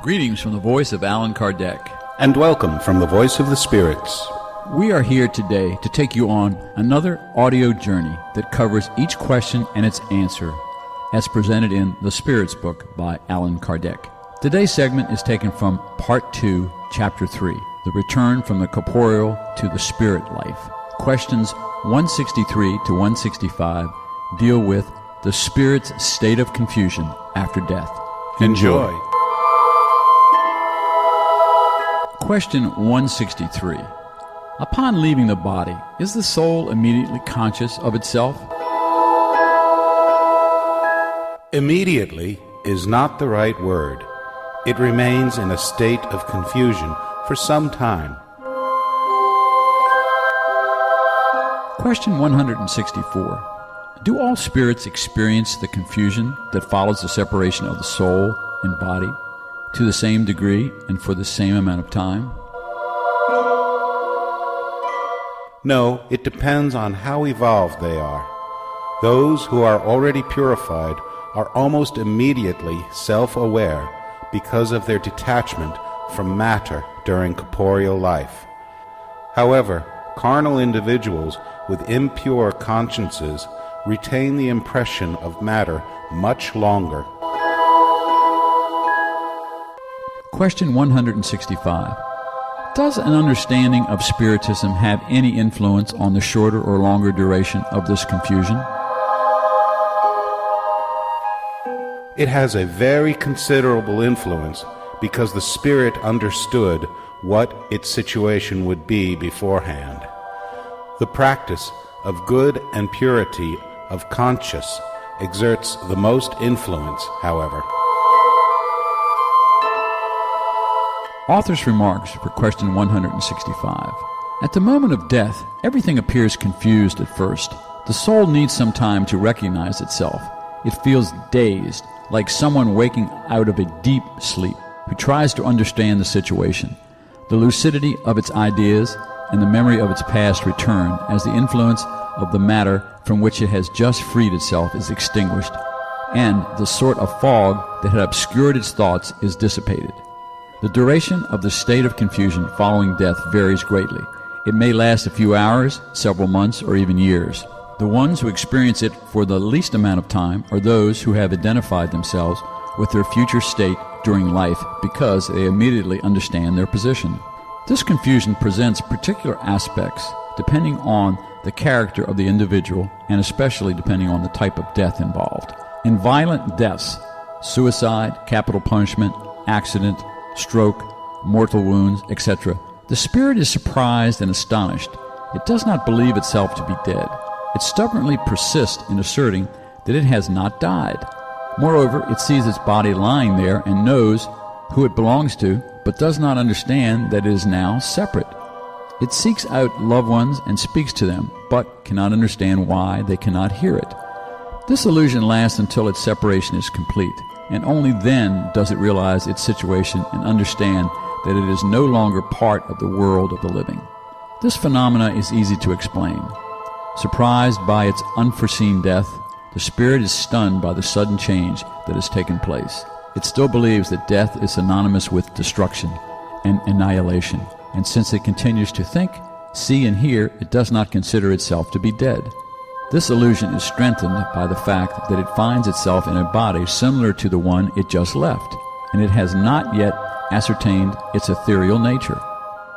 Greetings from the voice of Allan Kardec. And welcome from the voice of the spirits. We are here today to take you on another audio journey that covers each question and its answer as presented in The Spirits Book by Allan Kardec. Today's segment is taken from Part 2, Chapter 3, The Return from the Corporeal to the Spirit Life. Questions 163 to 165 deal with the spirit's state of confusion after death. Enjoy. Question 163. Upon leaving the body, is the soul immediately conscious of itself? Immediately is not the right word. It remains in a state of confusion for some time. Question 164. Do all spirits experience the confusion that follows the separation of the soul and body to the same degree and for the same amount of time? No, it depends on how evolved they are. Those who are already purified are almost immediately self-aware because of their detachment from matter during corporeal life. However, carnal individuals with impure consciences retain the impression of matter much longer. Question 165. Does an understanding of Spiritism have any influence on the shorter or longer duration of this confusion? It has a very considerable influence because the spirit understood what its situation would be beforehand. The practice of good and purity of conscience exerts the most influence, however. Author's remarks for question 165. At the moment of death, everything appears confused at first. The soul needs some time to recognize itself. It feels dazed, like someone waking out of a deep sleep, who tries to understand the situation. The lucidity of its ideas and the memory of its past return as the influence of the matter from which it has just freed itself is extinguished, and the sort of fog that had obscured its thoughts is dissipated. The duration of the state of confusion following death varies greatly. It may last a few hours, several months, or even years. The ones who experience it for the least amount of time are those who have identified themselves with their future state during life because they immediately understand their position. This confusion presents particular aspects depending on the character of the individual and especially depending on the type of death involved. In violent deaths, suicide, capital punishment, accident, stroke, mortal wounds, etc., the spirit is surprised and astonished. It does not believe itself to be dead. It stubbornly persists in asserting that it has not died. Moreover, it sees its body lying there and knows who it belongs to, but does not understand that it is now separate. It seeks out loved ones and speaks to them, but cannot understand why they cannot hear it. This illusion lasts until its separation is complete, and only then does it realize its situation and understand that it is no longer part of the world of the living. This phenomena is easy to explain. Surprised by its unforeseen death, the spirit is stunned by the sudden change that has taken place. It still believes that death is synonymous with destruction and annihilation, and since it continues to think, see, and hear, it does not consider itself to be dead. This illusion is strengthened by the fact that it finds itself in a body similar to the one it just left, and it has not yet ascertained its ethereal nature.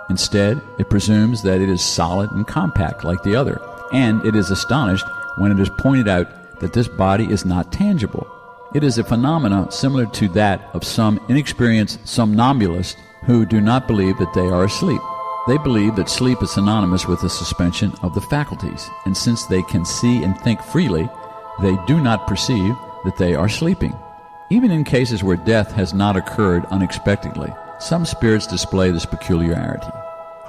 Instead, it presumes that it is solid and compact like the other, and it is astonished when it is pointed out that this body is not tangible. It is a phenomena similar to that of some inexperienced somnambulists who do not believe that they are asleep. They believe that sleep is synonymous with the suspension of the faculties, and since they can see and think freely, they do not perceive that they are sleeping. Even in cases where death has not occurred unexpectedly, some spirits display this peculiarity.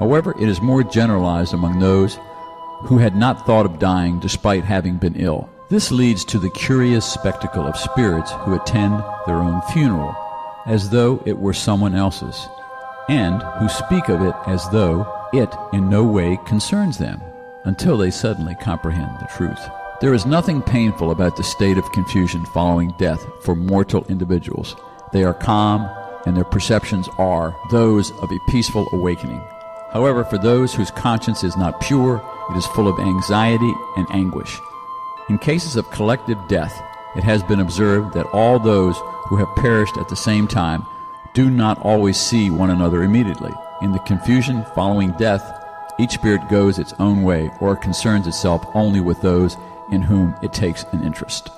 However, it is more generalized among those who had not thought of dying despite having been ill. This leads to the curious spectacle of spirits who attend their own funeral, as though it were someone else's, and who speak of it as though it in no way concerns them, until they suddenly comprehend the truth. There is nothing painful about the state of confusion following death for mortal individuals. They are calm and their perceptions are those of a peaceful awakening. However, for those whose conscience is not pure, it is full of anxiety and anguish. In cases of collective death, it has been observed that all those who have perished at the same time do not always see one another immediately. In the confusion following death, each spirit goes its own way or concerns itself only with those in whom it takes an interest.